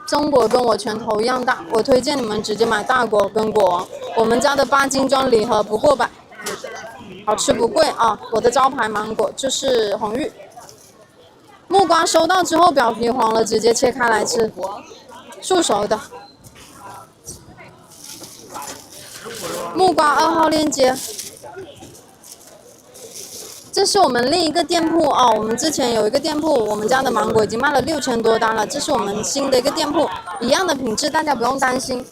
中果跟我拳头一样大，我推荐你们直接买大果跟果王。我们家的8斤装礼盒不过百，好吃不贵啊！我的招牌芒果就是红玉。木瓜收到之后表皮黄了，直接切开来吃，速熟的。木瓜2号链接。这是我们另一个店铺哦，我们之前有一个店铺，我们家的芒果已经卖了6000多单了，这是我们新的一个店铺，一样的品质，大家不用担心。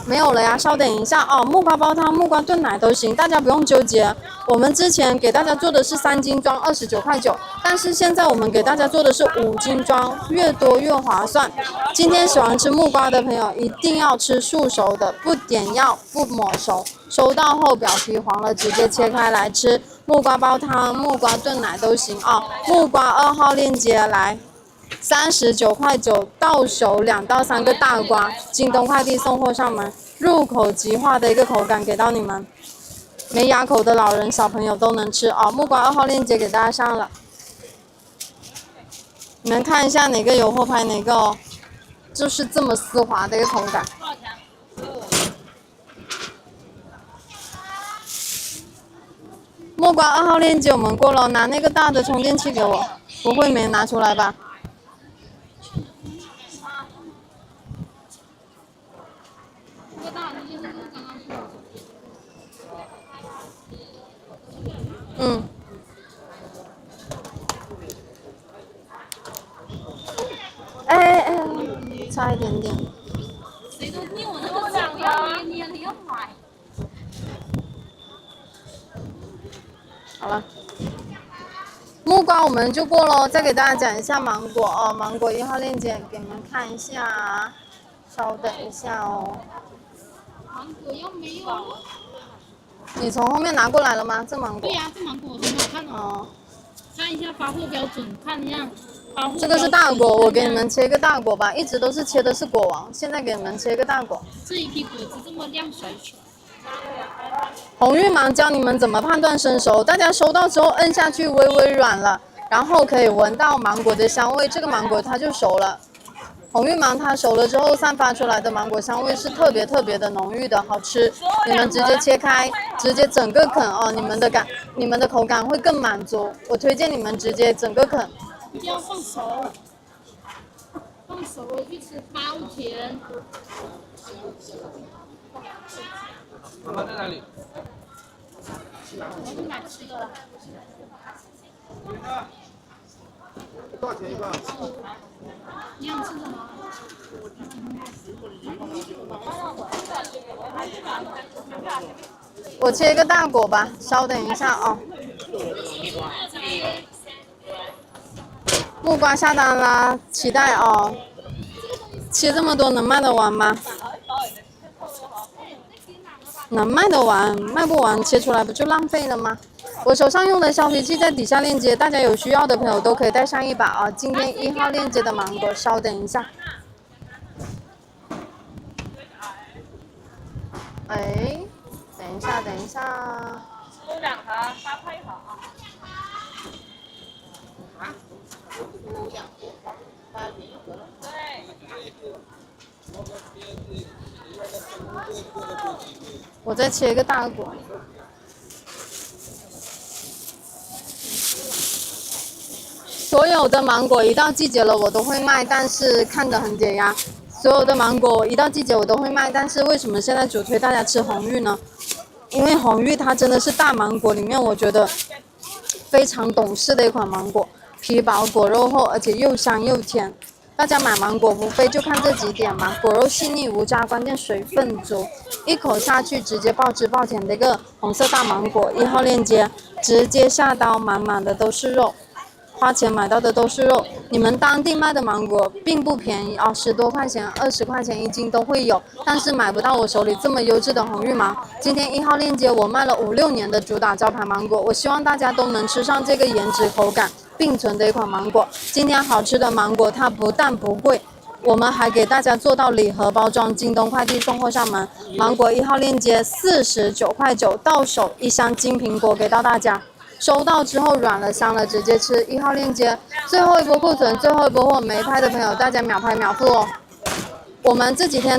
没有了呀，稍等一下哦，木瓜煲汤、木瓜炖奶都行，大家不用纠结。我们之前给大家做的是3斤装29.9块，但是现在我们给大家做的是5斤装，越多越划算。今天喜欢吃木瓜的朋友一定要吃速熟的，不点药不抹熟，收到后表皮黄了直接切开来吃。木瓜煲汤、木瓜炖奶都行啊。木瓜2号链接来，39.9块，到手2到3个大瓜，京东快递送货上门，入口即化的一个口感给到你们，没牙口的老人小朋友都能吃啊。木瓜2号链接给大家上了，你们看一下哪个有货拍哪个哦，就是这么丝滑的一个口感。木瓜2号链接我们过了，拿那个大的充电器给我，不会没拿出来吧？嗯。哎，差一点点。谁都捏我那个手要捏，你要买。好了，木瓜我们就过了，再给大家讲一下芒果哦。芒果1号链接给你们看一下，稍等一下哦。芒果又没有。你从后面拿过来了吗？这芒果？对呀，这芒果很好看哦。看一下发货标准，看一下发货。这个是大果，我给你们切一个大果吧，一直都是切的是果王，现在给你们切一个大果。这一批果子这么亮水水。红玉芒教你们怎么判断生熟，大家收到之后摁下去微微软了，然后可以闻到芒果的香味，这个芒果它就熟了。红玉芒它熟了之后散发出来的芒果香味是特别的浓郁的，好吃。你们直接切开，直接整个啃哦，你们的口感会更满足。我推荐你们直接整个啃。一定要放熟，放熟了去吃包甜。妈妈在哪里？我去买吃的了。多少钱一个？你想吃什么？我切一个大果吧，稍等一下哦。木瓜下单啦，期待哦。切这么多能卖得完吗？能卖得完，卖不完切出来不就浪费了吗？我手上用的削皮器在底下链接，大家有需要的朋友都可以带上一把啊。今天1号链接的芒果，稍等一下。哎，等一下，等一下。收2盒，搭配好啊。啊？对。我再切一个大果。所有的芒果一到季节了我都会卖，但是看得很解压。所有的芒果一到季节我都会卖，但是为什么现在主推大家吃红玉呢？因为红玉它真的是大芒果里面我觉得非常懂事的一款芒果，皮薄果肉厚，而且又香又甜。大家买芒果无非就看这几点嘛，果肉细腻无渣，关键水分足，一口下去直接爆汁爆甜的一个红色大芒果。1号链接直接下刀，满满的都是肉。花钱买到的都是肉，你们当地卖的芒果并不便宜啊，10多块钱、20块钱1斤都会有，但是买不到我手里这么优质的红玉芒。今天1号链接我卖了5、6年的主打招牌芒果，我希望大家都能吃上这个颜值口感并存的一款芒果。今天好吃的芒果，它不但不贵，我们还给大家做到礼盒包装，京东快递送货上门。芒果1号链接49.9块，到手1箱金苹果给到大家。收到之后软了香了直接吃。1号链接最后一波库存，最后一波货，没拍的朋友大家秒拍秒付哦。我们这几天